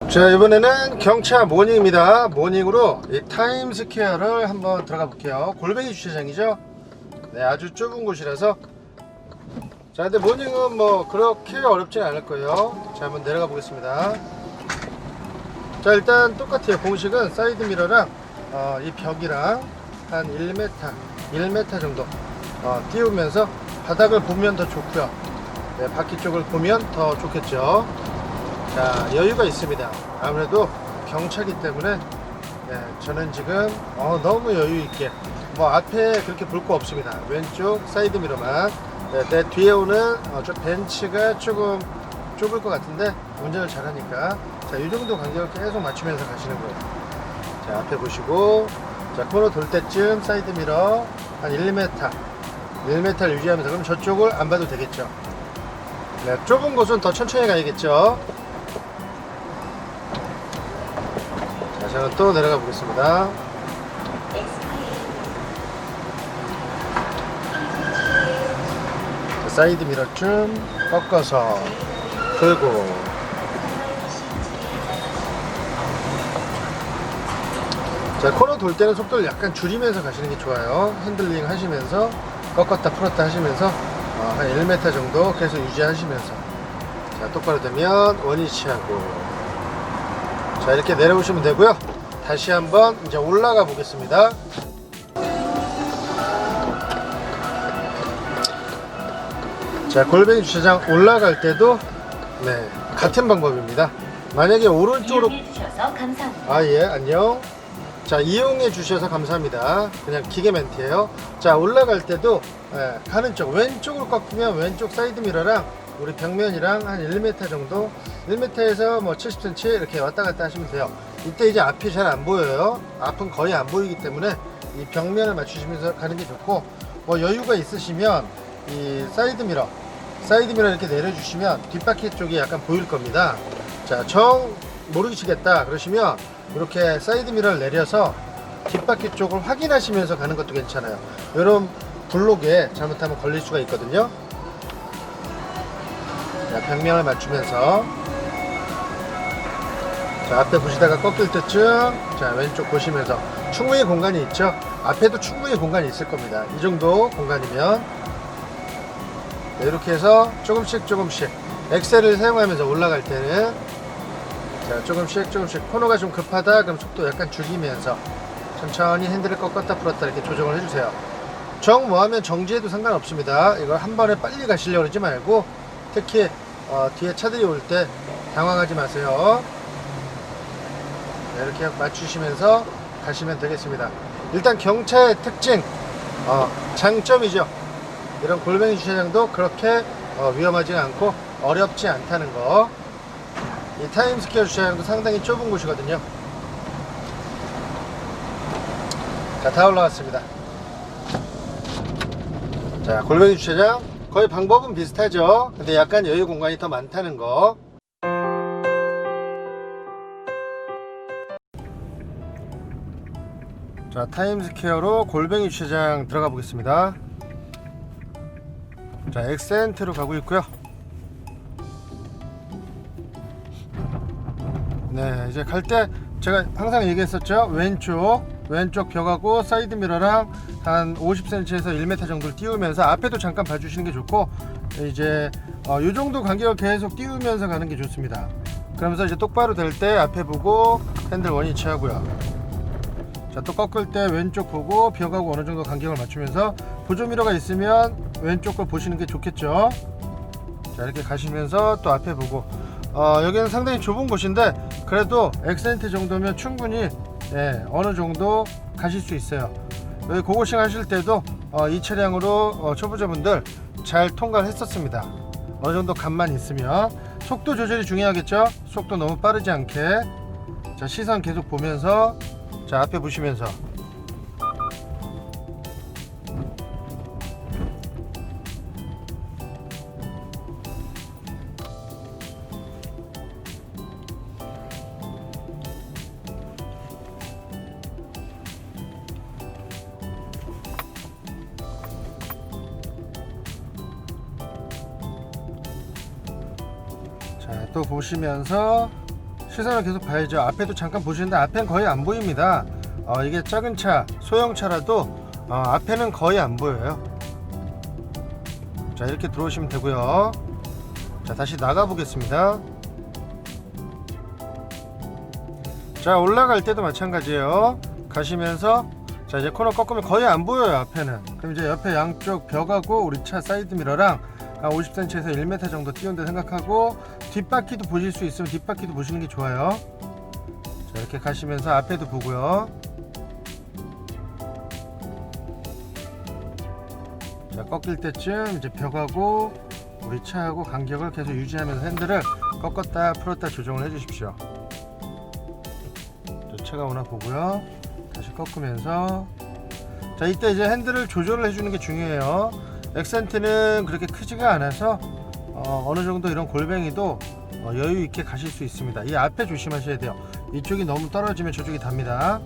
자, 이번에는 경차 모닝입니다. 모닝으로 이 타임스퀘어를 한번 들어가 볼게요. 골뱅이 주차장이죠. 네, 아주 좁은 곳이라서. 자, 근데 모닝은 뭐 그렇게 어렵진 않을 거예요. 자, 한번 내려가 보겠습니다. 자, 일단 똑같아요. 공식은 사이드 미러랑 이 벽이랑 한 1m 정도 띄우면서 바닥을 보면 더 좋고요. 네, 바퀴 쪽을 보면 더 좋겠죠. 자, 여유가 있습니다. 아무래도 경차기 때문에 네, 저는 지금 너무 여유 있게 뭐 앞에 그렇게 볼 거 없습니다. 왼쪽 사이드 미러만. 네, 내 뒤에 오는 저 벤츠가 조금 좁을 것 같은데 운전을 잘하니까 자, 이 정도 간격을 계속 맞추면서 가시는 거예요. 자, 앞에 보시고 자, 코너 돌 때쯤 사이드 미러 한 1m를 유지하면서, 그럼 저쪽을 안 봐도 되겠죠. 네, 좁은 곳은 더 천천히 가야겠죠. 자, 저는 또 내려가 보겠습니다. 자, 사이드 미러 좀 꺾어서 풀고, 자, 코너 돌 때는 속도를 약간 줄이면서 가시는 게 좋아요. 핸들링 하시면서 꺾었다 풀었다 하시면서 한 1m 정도 계속 유지하시면서, 자, 똑바로 되면 원위치하고, 자, 이렇게 내려오시면 되고요. 다시 한번 이제 올라가 보겠습니다. 자, 골뱅이 주차장 올라갈 때도 네, 같은 방법입니다. 만약에 오른쪽으로 이용해 주셔서 감사합니다. 아, 예, 안녕. 자, 이용해 주셔서 감사합니다. 그냥 기계 멘트예요. 자, 올라갈 때도 가는 쪽 왼쪽으로 꺾으면 왼쪽 사이드 미러랑 우리 벽면이랑 한 1m 정도, 1m에서 뭐 70cm 이렇게 왔다 갔다 하시면 돼요. 이때 이제 앞이 잘 안 보여요. 앞은 거의 안 보이기 때문에 이 벽면을 맞추시면서 가는 게 좋고, 뭐 여유가 있으시면 이 사이드 미러 이렇게 내려주시면 뒷바퀴 쪽이 약간 보일 겁니다. 자, 정 모르시겠다 그러시면 이렇게 사이드 미러를 내려서 뒷바퀴 쪽을 확인하시면서 가는 것도 괜찮아요. 이런 블록에 잘못하면 걸릴 수가 있거든요. 자, 벽면을 맞추면서, 자, 앞에 보시다가 꺾일 때쯤 자, 왼쪽 보시면서 충분히 공간이 있죠. 앞에도 충분히 공간이 있을 겁니다. 이 정도 공간이면 네, 이렇게 해서 조금씩 엑셀을 사용하면서 올라갈 때는 자, 조금씩 코너가 좀 급하다 그럼 속도 약간 줄이면서 천천히 핸들을 꺾었다 풀었다 이렇게 조정을 해주세요. 정 뭐하면 정지해도 상관없습니다. 이걸 한 번에 빨리 가시려고 그러지 말고, 특히 뒤에 차들이 올 때 당황하지 마세요. 네, 이렇게 맞추시면서 가시면 되겠습니다. 일단 경차의 특징, 장점이죠. 이런 골뱅이 주차장도 그렇게 위험하지 않고 어렵지 않다는 거. 이 타임스퀘어 주차장도 상당히 좁은 곳이거든요. 자, 다 올라왔습니다. 자, 골뱅이 주차장 거의 방법은 비슷하죠. 근데 약간 여유 공간이 더 많다는 거. 자, 타임스퀘어로 골뱅이 주차장 들어가 보겠습니다. 자, 엑센트로 가고 있고요. 네, 이제 갈 때 제가 항상 얘기했었죠. 왼쪽 벽하고 사이드 미러랑 한 50cm에서 1m 정도를 띄우면서 앞에도 잠깐 봐주시는 게 좋고, 이제 이 정도 간격을 계속 띄우면서 가는 게 좋습니다. 그러면서 이제 똑바로 될 때 앞에 보고 핸들 원위치 하고요. 자, 또 꺾을 때 왼쪽 보고 벽하고 어느 정도 간격을 맞추면서 보조 미러가 있으면 왼쪽 걸 보시는 게 좋겠죠. 자, 이렇게 가시면서 또 앞에 보고, 여기는 상당히 좁은 곳인데 그래도 엑센트 정도면 충분히 어느 정도 가실 수 있어요. 여기 고고싱 하실 때도 이 차량으로 초보자분들 잘 통과를 했었습니다. 어느 정도 감만 있으면. 속도 조절이 중요하겠죠. 속도 너무 빠르지 않게. 자, 시선 계속 보면서, 자, 앞에 보시면서. 또 보시면서 시선을 계속 봐야죠. 앞에도 잠깐 보시는데 앞엔 거의 안 보입니다. 이게 작은 차, 소형차라도 앞에는 거의 안 보여요. 자, 이렇게 들어오시면 되고요. 자, 다시 나가 보겠습니다. 자, 올라갈 때도 마찬가지예요. 가시면서 자, 이제 코너 꺾으면 거의 안 보여요. 앞에는. 그럼 이제 옆에 양쪽 벽하고 우리 차 사이드 미러랑 50cm에서 1m 정도 띄운다 생각하고 뒷바퀴도 보실 수 있으면 뒷바퀴도 보시는 게 좋아요. 자, 이렇게 가시면서 앞에도 보고요. 자, 꺾일 때쯤 이제 벽하고 우리 차하고 간격을 계속 유지하면서 핸들을 꺾었다 풀었다 조정을 해 주십시오. 차가 오나 보고요. 다시 꺾으면서 자, 이때 이제 핸들을 조절을 해주는 게 중요해요. 액센트는 그렇게 크지가 않아서 어느 정도 이런 골뱅이도 여유 있게 가실 수 있습니다. 이 앞에 조심하셔야 돼요. 이쪽이 너무 떨어지면 저쪽이 답니다.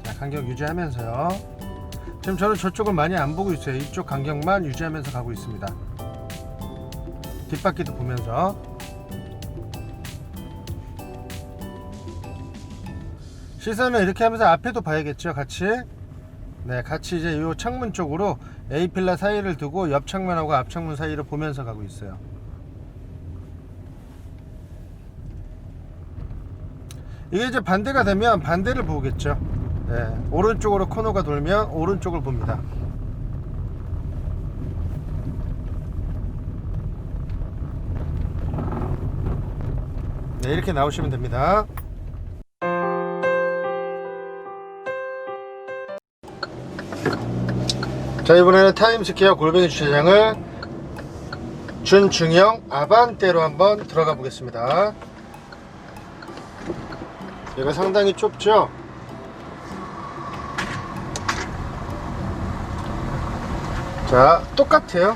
자, 간격 유지하면서요. 지금 저는 저쪽을 많이 안 보고 있어요. 이쪽 간격만 유지하면서 가고 있습니다. 뒷바퀴도 보면서 시선을 이렇게 하면서 앞에도 봐야겠죠. 같이 같이 이제 이 창문 쪽으로 A필라 사이를 두고 옆 창문하고 앞 창문 사이를 보면서 가고 있어요. 이게 이제 반대가 되면 반대를 보겠죠. 오른쪽으로 코너가 돌면 오른쪽을 봅니다. 이렇게 나오시면 됩니다. 자, 이번에는 타임스퀘어 골뱅이 주차장을 준중형 아반떼로 한번 들어가 보겠습니다. 얘가 상당히 좁죠? 자, 똑같아요.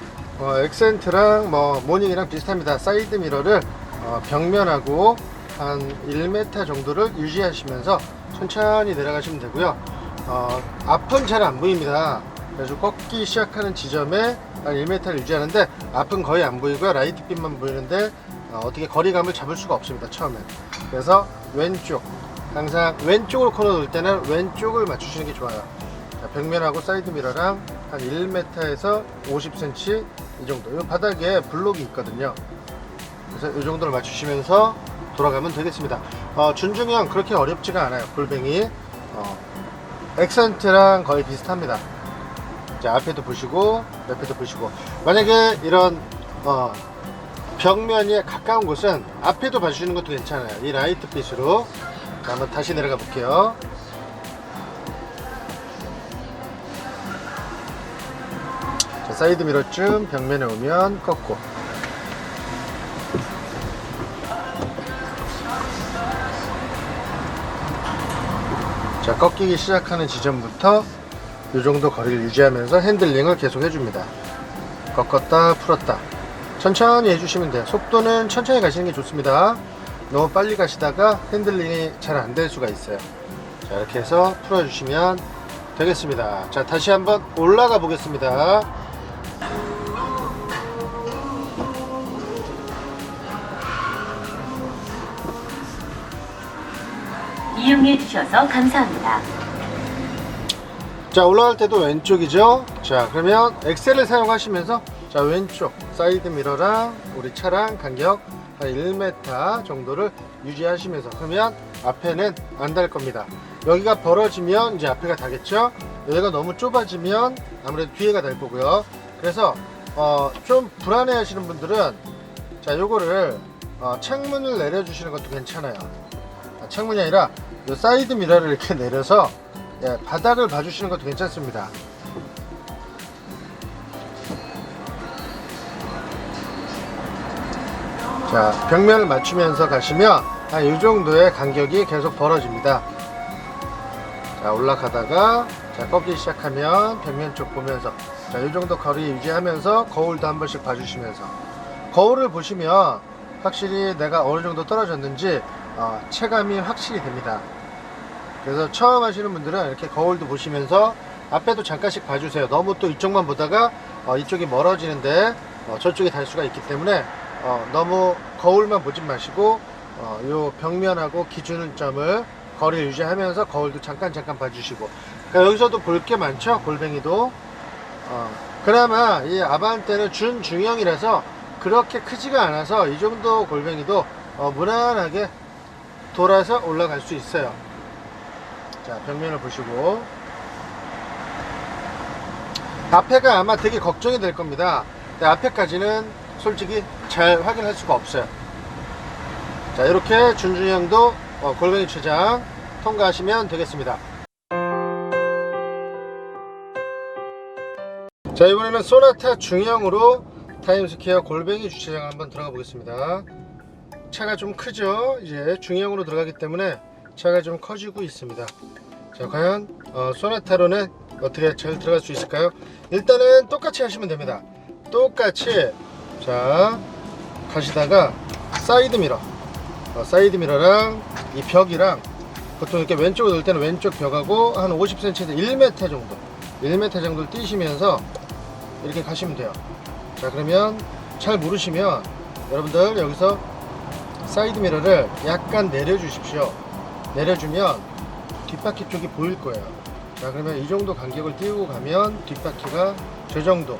액센트랑 모닝이랑 비슷합니다. 사이드 미러를 벽면하고 한 1m 정도를 유지하시면서 천천히 내려가시면 되고요. 앞은 잘 안 보입니다. 그래서 꺾기 시작하는 지점에 한 1m를 유지하는데 앞은 거의 안 보이고요. 라이트 빛만 보이는데 어떻게 거리감을 잡을 수가 없습니다. 처음엔. 그래서 왼쪽, 항상 왼쪽으로 코너 돌 때는 왼쪽을 맞추시는 게 좋아요. 자, 벽면하고 사이드 미러랑 한 1m에서 50cm 이 정도. 이 바닥에 블록이 있거든요. 그래서 이 정도를 맞추시면서 돌아가면 되겠습니다. 준중형 그렇게 어렵지가 않아요. 골뱅이 액센트랑 거의 비슷합니다. 자, 앞에도 보시고 옆에도 보시고, 만약에 이런 벽면에 가까운 곳은 앞에도 봐주시는 것도 괜찮아요. 이 라이트 빛으로. 자, 한번 다시 내려가 볼게요. 자, 사이드 미러쯤 벽면에 오면 꺾고, 자, 꺾이기 시작하는 지점부터 이 정도 거리를 유지하면서 핸들링을 계속 해줍니다. 꺾었다 풀었다 천천히 해주시면 돼요. 속도는 천천히 가시는 게 좋습니다. 너무 빨리 가시다가 핸들링이 잘 안 될 수가 있어요. 자, 이렇게 해서 풀어주시면 되겠습니다. 자, 다시 한번 올라가 보겠습니다. 이용해 주셔서 감사합니다. 자, 올라갈 때도 왼쪽이죠. 자, 그러면 엑셀을 사용하시면서 자, 왼쪽 사이드 미러랑 우리 차랑 간격 한 1m 정도를 유지하시면서, 그러면 앞에는 안 닿을 겁니다. 여기가 벌어지면 이제 앞에가 닿겠죠. 여기가 너무 좁아지면 아무래도 뒤에가 닿을 거고요. 그래서 좀 불안해 하시는 분들은 자, 요거를 창문을 내려주시는 것도 괜찮아요. 창문이 아니라 요 사이드 미러를 이렇게 내려서 바닥을 봐주시는 것도 괜찮습니다. 자, 벽면을 맞추면서 가시면 한 이 정도의 간격이 계속 벌어집니다. 자, 올라가다가 자, 꺾기 시작하면 벽면 쪽 보면서 자, 이 정도 거리 유지하면서 거울도 한 번씩 봐주시면서, 거울을 보시면 확실히 내가 어느 정도 떨어졌는지 체감이 확실히 됩니다. 그래서 처음 하시는 분들은 이렇게 거울도 보시면서 앞에도 잠깐씩 봐주세요. 너무 또 이쪽만 보다가 이쪽이 멀어지는데 저쪽에 달 수가 있기 때문에 너무 거울만 보지 마시고 요 벽면하고 기준점을 거리를 유지하면서 거울도 잠깐 봐주시고. 그러니까 여기서도 볼 게 많죠. 골뱅이도 그나마 이 아반떼는 준중형이라서 그렇게 크지가 않아서 이 정도 골뱅이도 무난하게 돌아서 올라갈 수 있어요. 자, 벽면을 보시고. 앞에가 아마 되게 걱정이 될 겁니다. 근데 앞에까지는 솔직히 잘 확인할 수가 없어요. 자, 이렇게 준중형도 골뱅이 주차장 통과하시면 되겠습니다. 자, 이번에는 소나타 중형으로 타임스퀘어 골뱅이 주차장 한번 들어가 보겠습니다. 차가 좀 크죠. 이제 중형으로 들어가기 때문에 차가 좀 커지고 있습니다. 자, 과연 소나타로는 어떻게 잘 들어갈 수 있을까요? 일단은 똑같이 하시면 됩니다. 똑같이. 자, 가시다가 사이드 미러, 사이드 미러랑 이 벽이랑, 보통 이렇게 왼쪽으로 넣을 때는 왼쪽 벽하고 한 50cm에서 1m 정도 1m 정도를 띄시면서 이렇게 가시면 돼요. 자, 그러면 잘 모르시면 여러분들 여기서 사이드 미러를 약간 내려주십시오. 내려주면 뒷바퀴 쪽이 보일 거예요. 자, 그러면 이 정도 간격을 띄우고 가면 뒷바퀴가 저 정도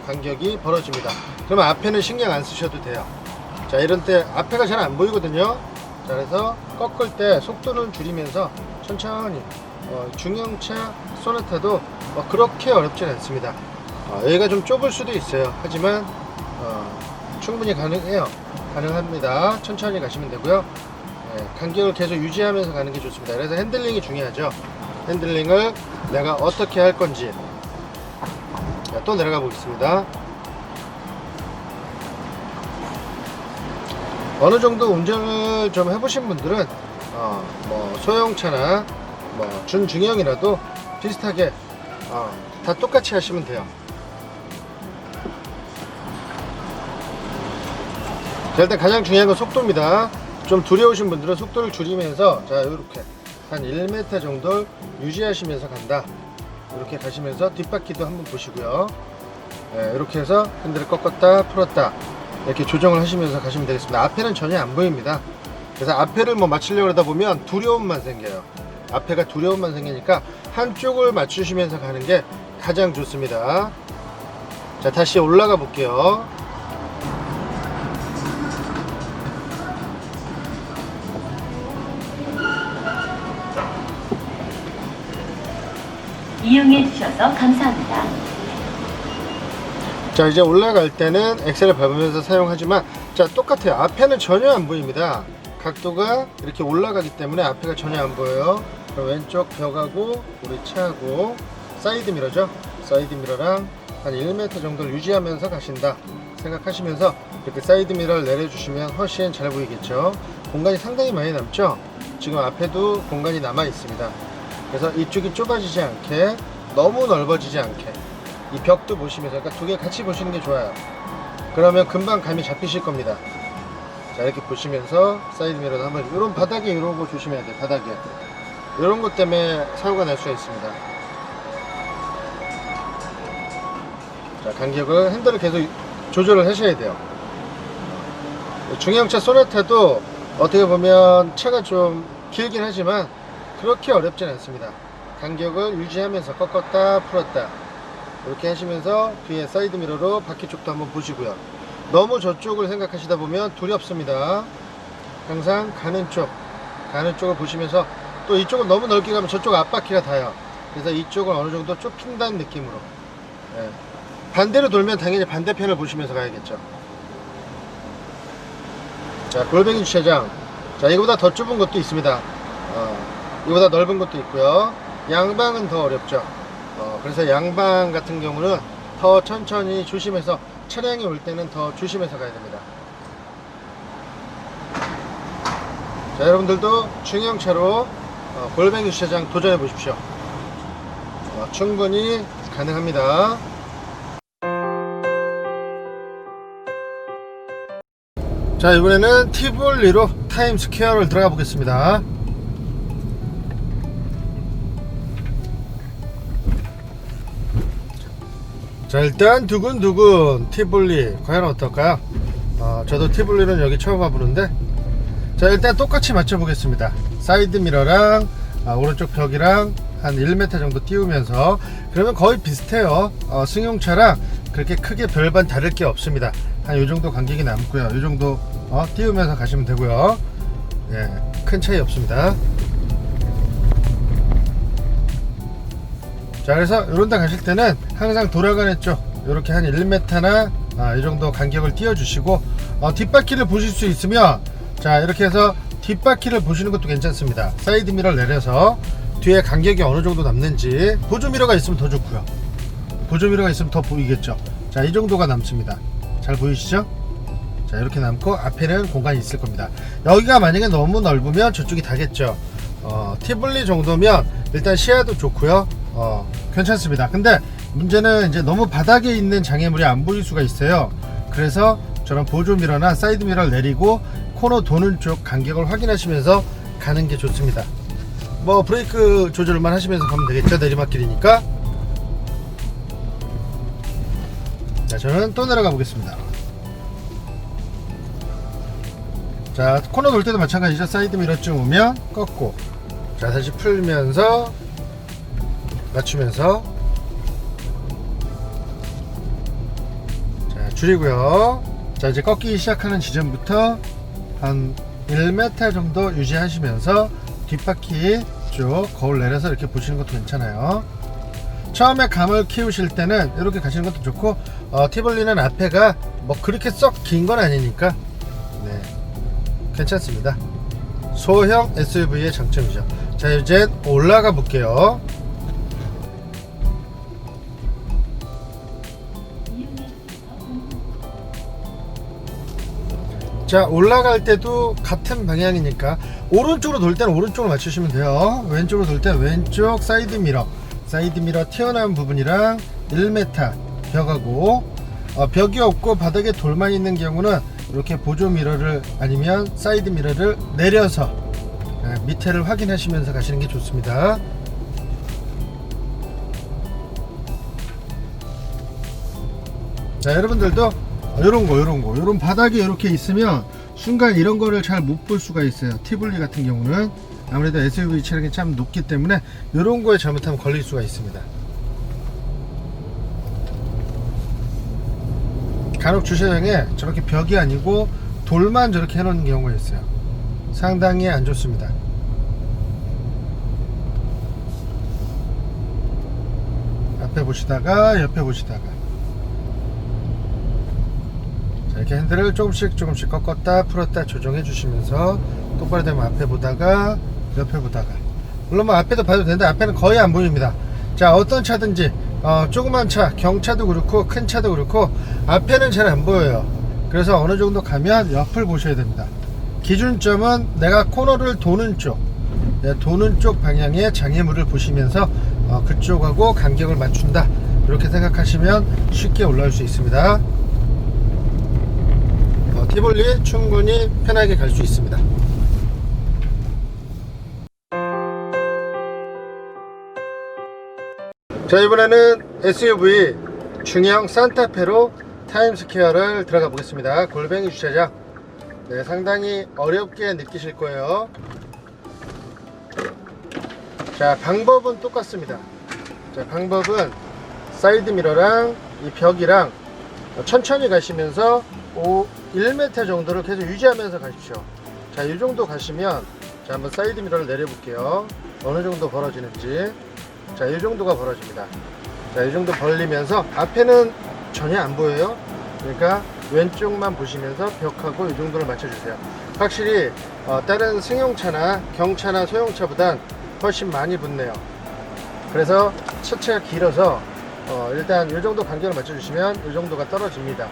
간격이 벌어집니다. 그러면 앞에는 신경 안 쓰셔도 돼요. 자, 이런 때 앞에가 잘 안 보이거든요. 자, 그래서 꺾을 때 속도를 줄이면서 천천히 중형차 소나타도 그렇게 어렵진 않습니다. 여기가 좀 좁을 수도 있어요. 하지만 충분히 가능합니다. 천천히 가시면 되고요. 간격을 계속 유지하면서 가는 게 좋습니다. 그래서 핸들링이 중요하죠. 핸들링을 내가 어떻게 할 건지. 자, 또 내려가 보겠습니다. 어느 정도 운전을 좀 해보신 분들은 뭐 소형차나 뭐 준중형이라도 비슷하게 다 똑같이 하시면 돼요. 자, 일단 가장 중요한 건 속도입니다. 좀 두려우신 분들은 속도를 줄이면서, 자, 이렇게 한 1m 정도 유지하시면서 간다. 이렇게 가시면서 뒷바퀴도 한번 보시고요. 이렇게 해서 핸들을 꺾었다 풀었다 이렇게 조정을 하시면서 가시면 되겠습니다. 앞에는 전혀 안 보입니다. 그래서 앞에를 뭐 맞추려고 하다 보면 두려움만 생겨요. 앞에가 두려움만 생기니까 한쪽을 맞추시면서 가는 게 가장 좋습니다. 자, 다시 올라가 볼게요. 이용해 주셔서 감사합니다. 자, 이제 올라갈 때는 엑셀을 밟으면서 사용하지만, 자, 똑같아요. 앞에는 전혀 안 보입니다. 각도가 이렇게 올라가기 때문에 앞에가 전혀 안 보여요. 그럼 왼쪽 벽하고 우리 차하고 사이드 미러죠. 사이드 미러랑 한 1m 정도를 유지하면서 가신다 생각하시면서 이렇게 사이드 미러를 내려주시면 훨씬 잘 보이겠죠. 공간이 상당히 많이 남죠. 지금 앞에도 공간이 남아 있습니다. 그래서 이쪽이 좁아지지 않게, 너무 넓어지지 않게 이 벽도 보시면서, 그러니까 두 개 같이 보시는 게 좋아요. 그러면 금방 감이 잡히실 겁니다. 자, 이렇게 보시면서 사이드 미러도 한번, 이런 바닥에 이런 거 조심해야 돼요. 바닥에 이런 것 때문에 사고가 날 수가 있습니다. 자, 간격을, 핸들을 계속 조절을 하셔야 돼요. 중형차 소나타도 어떻게 보면 차가 좀 길긴 하지만 그렇게 어렵진 않습니다. 간격을 유지하면서 꺾었다 풀었다 이렇게 하시면서 뒤에 사이드 미러로 바퀴 쪽도 한번 보시고요. 너무 저쪽을 생각하시다 보면 두렵습니다. 항상 가는 쪽을 보시면서, 또 이쪽을 너무 넓게 가면 저쪽 앞바퀴가 닿아요. 그래서 이쪽을 어느 정도 좁힌다는 느낌으로, 반대로 돌면 당연히 반대편을 보시면서 가야겠죠. 자, 골뱅이 주차장. 자, 이거보다 더 좁은 것도 있습니다. 이거보다 넓은 것도 있고요. 양방은 더 어렵죠. 그래서 양방 같은 경우는 더 천천히 조심해서, 차량이 올 때는 더 조심해서 가야 됩니다. 자, 여러분들도 중형차로 골뱅이 주차장 도전해 보십시오. 충분히 가능합니다. 자, 이번에는 티볼리로 타임스퀘어를 들어가 보겠습니다. 자, 일단 두근두근 티볼리 과연 어떨까요? 저도 티볼리는 여기 처음 와보는데, 자, 일단 똑같이 맞춰 보겠습니다. 사이드 미러랑 오른쪽 벽이랑 한 1m 정도 띄우면서, 그러면 거의 비슷해요. 승용차랑 그렇게 크게 별반 다를 게 없습니다. 한 요정도 간격이 남고요. 요정도 띄우면서 가시면 되고요. 예, 큰 차이 없습니다. 자, 그래서 요런 데 가실 때는 항상 돌아가는 쪽 요렇게 한 1m나 이 정도 간격을 띄워 주시고, 뒷바퀴를 보실 수 있으면, 자, 이렇게 해서 뒷바퀴를 보시는 것도 괜찮습니다. 사이드 미러를 내려서 뒤에 간격이 어느 정도 남는지, 보조 미러가 있으면 더 좋고요. 보조 미러가 있으면 더 보이겠죠. 자, 이 정도가 남습니다. 잘 보이시죠? 자, 이렇게 남고 앞에는 공간이 있을 겁니다. 여기가 만약에 너무 넓으면 저쪽이 다겠죠. 티볼리 정도면 일단 시야도 좋고요. 괜찮습니다. 근데 문제는 이제 너무 바닥에 있는 장애물이 안 보일 수가 있어요. 그래서 저런 보조 미러나 사이드 미러를 내리고 코너 도는 쪽 간격을 확인하시면서 가는 게 좋습니다. 뭐 브레이크 조절만 하시면서 가면 되겠죠. 내리막길이니까. 자, 저는 또 내려가 보겠습니다. 자, 코너 돌 때도 마찬가지죠. 사이드 미러쯤 오면 꺾고, 자, 다시 풀면서 맞추면서, 자, 줄이고요. 자, 이제 꺾이기 시작하는 지점부터 한 1m 정도 유지하시면서 뒷바퀴 쭉 거울 내려서 이렇게 보시는 것도 괜찮아요. 처음에 감을 키우실 때는 이렇게 가시는 것도 좋고, 티볼리는 앞에가 뭐 그렇게 썩 긴 건 아니니까, 네, 괜찮습니다. 소형 SUV의 장점이죠. 자, 이제 올라가 볼게요. 자, 올라갈 때도 같은 방향이니까 오른쪽으로 돌 때는 오른쪽으로 맞추시면 돼요. 왼쪽으로 돌 때는 왼쪽 사이드 미러 튀어나온 부분이랑 1m 벽하고, 벽이 없고 바닥에 돌만 있는 경우는 이렇게 보조 미러를 아니면 사이드 미러를 내려서 밑에를 확인하시면서 가시는 게 좋습니다. 자, 여러분들도 요런 바닥에 이렇게 있으면 순간 이런 거를 잘 못 볼 수가 있어요. 티볼리 같은 경우는 아무래도 SUV 차량이 참 높기 때문에 요런 거에 잘못하면 걸릴 수가 있습니다. 간혹 주차장에 저렇게 벽이 아니고 돌만 저렇게 해놓는 경우가 있어요. 상당히 안 좋습니다. 앞에 보시다가 옆에 보시다가, 자, 이렇게 핸들을 조금씩 꺾었다 풀었다 조정해 주시면서 똑바로 되면 앞에 보다가 옆에 보다가, 물론 뭐 앞에도 봐도 되는데 앞에는 거의 안 보입니다. 자, 어떤 차든지 조그만 차, 경차도 그렇고 큰 차도 그렇고 앞에는 잘 안 보여요. 그래서 어느 정도 가면 옆을 보셔야 됩니다. 기준점은 내가 코너를 도는 쪽 방향의 장애물을 보시면서 그쪽하고 간격을 맞춘다, 이렇게 생각하시면 쉽게 올라올 수 있습니다. 티볼리 충분히 편하게 갈 수 있습니다. 자, 이번에는 SUV 중형 산타페로 타임스퀘어를 들어가 보겠습니다. 골뱅이 주차장, 네, 상당히 어렵게 느끼실 거예요. 자, 방법은 똑같습니다. 자, 방법은 사이드 미러랑 이 벽이랑 천천히 가시면서 1m 정도를 계속 유지하면서 가십시오. 자, 이 정도 가시면, 자, 한번 사이드 미러를 내려 볼게요. 어느 정도 벌어지는지. 자, 이 정도가 벌어집니다. 자, 이 정도 벌리면서 앞에는 전혀 안 보여요. 그러니까 왼쪽만 보시면서 벽하고 이 정도를 맞춰주세요. 확실히 다른 승용차나 경차나 소형차보단 훨씬 많이 붙네요. 그래서 차체가 길어서 일단 이 정도 간격을 맞춰주시면 이 정도가 떨어집니다.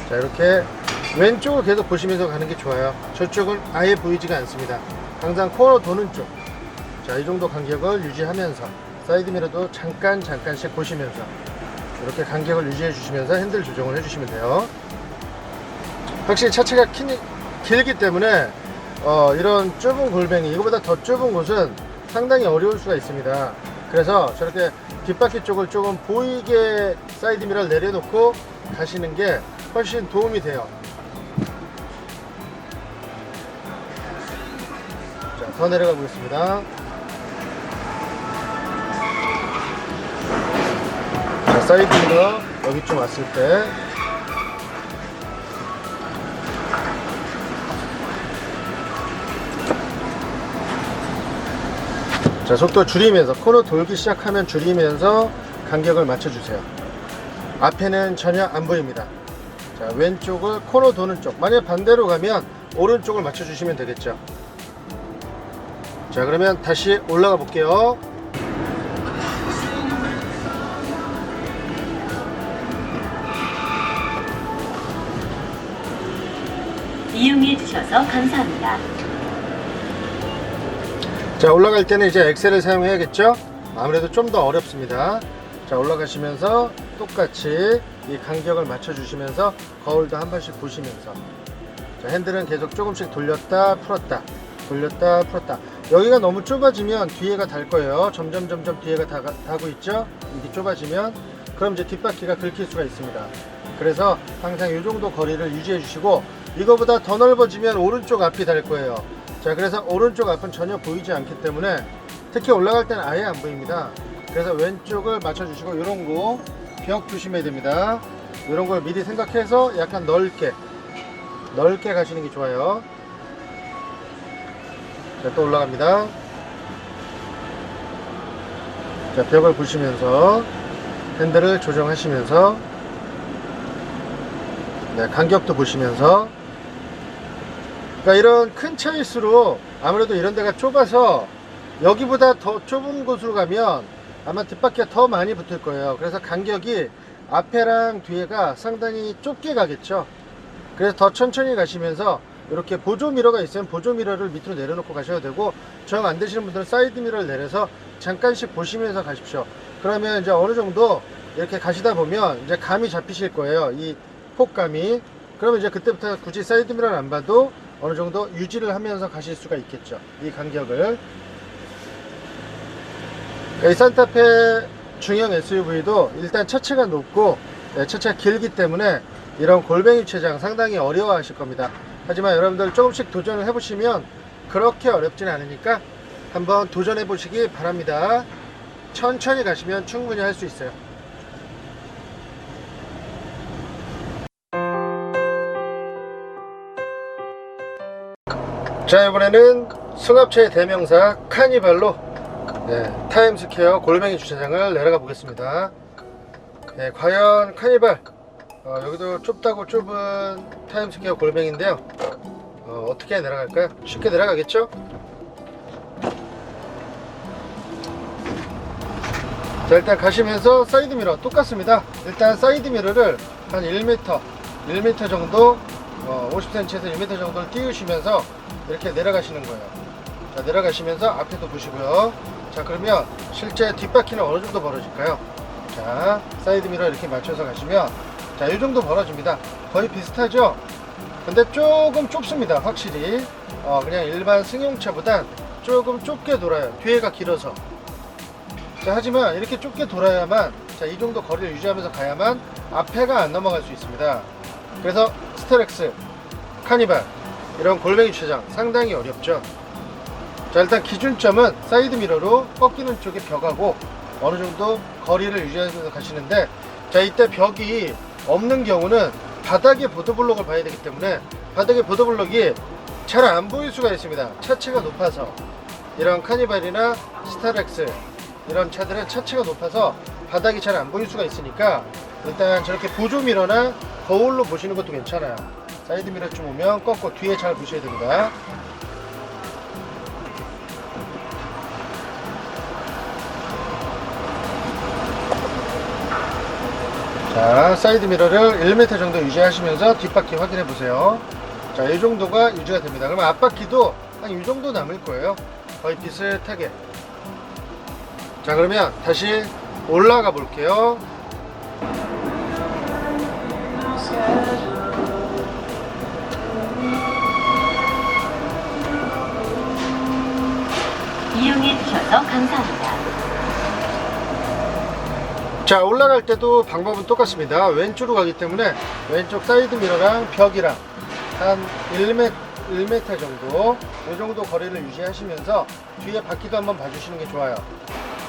자, 이렇게 왼쪽을 계속 보시면서 가는 게 좋아요. 저쪽은 아예 보이지가 않습니다. 항상 코너 도는 쪽, 자, 이 정도 간격을 유지하면서 사이드 미러도 잠깐씩 보시면서 이렇게 간격을 유지해 주시면서 핸들 조정을 해 주시면 돼요. 확실히 차체가 길기 때문에 이런 좁은 골뱅이, 이거보다 더 좁은 곳은 상당히 어려울 수가 있습니다. 그래서 저렇게 뒷바퀴 쪽을 조금 보이게 사이드 미러를 내려놓고 가시는 게 훨씬 도움이 돼요. 자, 더 내려가 보겠습니다. 자, 사이드 미러 여기쯤 왔을 때 자, 속도 줄이면서 코너 돌기 시작하면 줄이면서 간격을 맞춰주세요. 앞에는 전혀 안 보입니다. 자, 왼쪽을 코너 도는 쪽, 만약 반대로 가면 오른쪽을 맞춰주시면 되겠죠. 자, 그러면 다시 올라가 볼게요. 이용해 주셔서 감사합니다. 자, 올라갈 때는 이제 엑셀을 사용해야겠죠. 아무래도 좀 더 어렵습니다. 자, 올라가시면서 똑같이 이 간격을 맞춰 주시면서 거울도 한 번씩 보시면서, 자, 핸들은 계속 조금씩 돌렸다 풀었다 돌렸다 풀었다. 여기가 너무 좁아지면 뒤에가 달 거예요. 점점 뒤에가 닿고 있죠. 이게 좁아지면 그럼 이제 뒷바퀴가 긁힐 수가 있습니다. 그래서 항상 이 정도 거리를 유지해 주시고, 이거보다 더 넓어지면 오른쪽 앞이 달 거예요. 자, 그래서 오른쪽 앞은 전혀 보이지 않기 때문에 특히 올라갈 때는 아예 안 보입니다. 그래서 왼쪽을 맞춰 주시고, 이런 거 벽 조심해야 됩니다. 이런 걸 미리 생각해서 약간 넓게 가시는 게 좋아요. 자, 또 올라갑니다. 자, 벽을 보시면서 핸들을 조정하시면서, 네, 간격도 보시면서. 그러니까 이런 큰 차일수록 아무래도 이런 데가 좁아서 여기보다 더 좁은 곳으로 가면 아마 뒷바퀴가 더 많이 붙을 거예요. 그래서 간격이 앞에랑 뒤에가 상당히 좁게 가겠죠. 그래서 더 천천히 가시면서 이렇게 보조 미러가 있으면 보조 미러를 밑으로 내려놓고 가셔도 되고, 정 안 되시는 분들은 사이드 미러를 내려서 잠깐씩 보시면서 가십시오. 그러면 이제 어느 정도 이렇게 가시다 보면 이제 감이 잡히실 거예요. 이 폭감이. 그러면 이제 그때부터 굳이 사이드 미러를 안 봐도 어느 정도 유지를 하면서 가실 수가 있겠죠. 이 간격을. 이 산타페 중형 SUV도 일단 차체가 높고, 네, 차체가 길기 때문에 이런 골뱅이 주차장 상당히 어려워하실 겁니다. 하지만 여러분들 조금씩 도전을 해보시면 그렇게 어렵진 않으니까 한번 도전해 보시기 바랍니다. 천천히 가시면 충분히 할 수 있어요. 자, 이번에는 승합차의 대명사 카니발로, 네, 타임스퀘어 골뱅이 주차장을 내려가 보겠습니다. 네, 과연 카니발, 여기도 좁다고 좁은 타임스퀘어 골뱅인데요, 어떻게 내려갈까요? 쉽게 내려가겠죠? 자, 일단 가시면서 사이드 미러 똑같습니다. 일단 사이드 미러를 한 1m 정도, 50cm에서 1m 정도를 띄우시면서 이렇게 내려가시는 거예요. 자, 내려가시면서 앞에도 보시고요. 자, 그러면 실제 뒷바퀴는 어느 정도 벌어질까요? 자, 사이드 미러 이렇게 맞춰서 가시면, 자, 이 정도 벌어집니다. 거의 비슷하죠? 근데 조금 좁습니다. 확실히 그냥 일반 승용차보단 조금 좁게 돌아요. 뒤에가 길어서. 자, 하지만 이렇게 좁게 돌아야만, 자, 이 정도 거리를 유지하면서 가야만 앞에가 안 넘어갈 수 있습니다. 그래서 스타렉스, 카니발 이런 골뱅이 주차장 상당히 어렵죠. 자, 일단 기준점은 사이드 미러로 꺾이는 쪽에 벽하고 어느 정도 거리를 유지하면서 가시는데, 자, 이때 벽이 없는 경우는 바닥에 보도블록을 봐야 되기 때문에 바닥에 보도블록이 잘 안 보일 수가 있습니다. 차체가 높아서. 이런 카니발이나 스타렉스 이런 차들은 차체가 높아서 바닥이 잘 안 보일 수가 있으니까 일단 저렇게 보조 미러나 거울로 보시는 것도 괜찮아요. 사이드 미러 좀 오면 꺾고 뒤에 잘 보셔야 됩니다. 자, 사이드 미러를 1m 정도 유지하시면서 뒷바퀴 확인해 보세요. 자, 이 정도가 유지가 됩니다. 그러면 앞바퀴도 한 이 정도 남을 거예요. 거의 비슷하게. 자, 그러면 다시 올라가 볼게요. 이용해 주셔서 감사합니다. 자, 올라갈 때도 방법은 똑같습니다. 왼쪽으로 가기 때문에 왼쪽 사이드 미러랑 벽이랑 한 1m 정도 이 정도 거리를 유지하시면서 뒤에 바퀴도 한번 봐주시는 게 좋아요.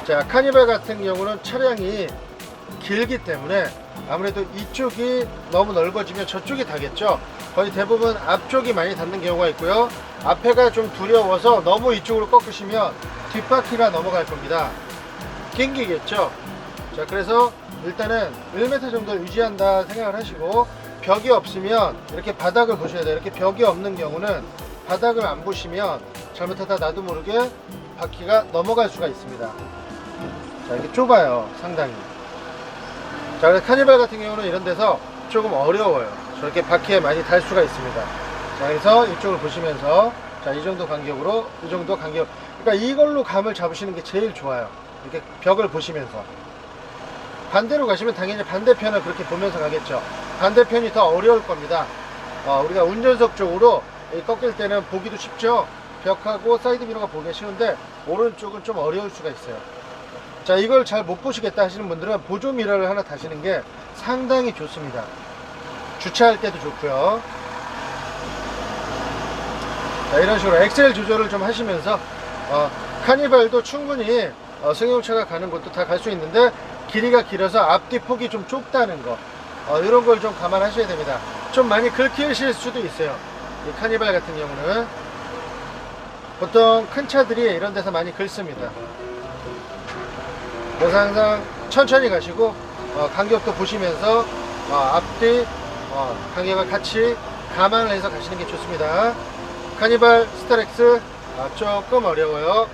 자, 카니발 같은 경우는 차량이 길기 때문에 아무래도 이쪽이 너무 넓어지면 저쪽이 닿겠죠. 거의 대부분 앞쪽이 많이 닿는 경우가 있고요. 앞에가 좀 두려워서 너무 이쪽으로 꺾으시면 뒷바퀴가 넘어갈 겁니다. 낑기겠죠. 자, 그래서 일단은 1m 정도 유지한다 생각을 하시고, 벽이 없으면 이렇게 바닥을 보셔야 돼요. 이렇게 벽이 없는 경우는 바닥을 안 보시면 잘못하다 나도 모르게 바퀴가 넘어갈 수가 있습니다. 자, 이렇게 좁아요, 상당히. 자, 그래서 카니발 같은 경우는 이런 데서 조금 어려워요. 저렇게 바퀴에 많이 달 수가 있습니다. 자, 그래서 이쪽을 보시면서, 자, 이 정도 간격으로, 이 정도 간격. 그러니까 이걸로 감을 잡으시는 게 제일 좋아요. 이렇게 벽을 보시면서. 반대로 가시면 당연히 반대편을 그렇게 보면서 가겠죠. 반대편이 더 어려울 겁니다. 우리가 운전석 쪽으로 꺾일 때는 보기도 쉽죠. 벽하고 사이드 미러가 보기가 쉬운데 오른쪽은 좀 어려울 수가 있어요. 자, 이걸 잘 못 보시겠다 하시는 분들은 보조 미러를 하나 다시는 게 상당히 좋습니다. 주차할 때도 좋고요. 자, 이런 식으로 엑셀 조절을 좀 하시면서 카니발도 충분히 승용차가 가는 곳도 다 갈 수 있는데 길이가 길어서 앞뒤 폭이 좀 좁다는 거, 이런 걸 좀 감안하셔야 됩니다. 좀 많이 긁히실 수도 있어요. 이 카니발 같은 경우는 보통 큰 차들이 이런 데서 많이 긁습니다. 그래서 항상 천천히 가시고 간격도 보시면서 앞뒤 간격을 같이 감안을 해서 가시는 게 좋습니다. 카니발 스타렉스 조금 어려워요.